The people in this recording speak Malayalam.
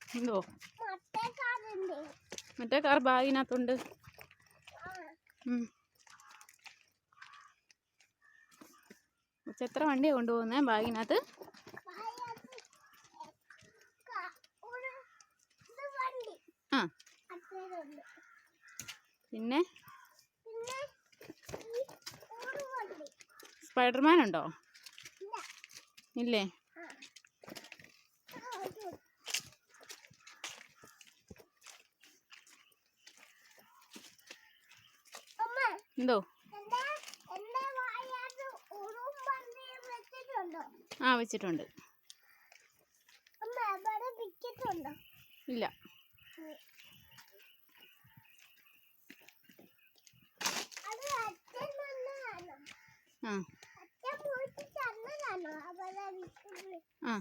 എന്തോ മറ്റേ കാർ ബാഗിനകത്തുണ്ട്. എത്ര വണ്ടിയാണ് കൊണ്ടുപോകുന്നത് ബാഗിനകത്ത്? ആ പിന്നെ സ്പൈഡർമാൻ ഉണ്ടോ? ഇല്ലേ? എന്തോ? ആ വെച്ചിട്ടുണ്ട്. ഇല്ല. ആ ആ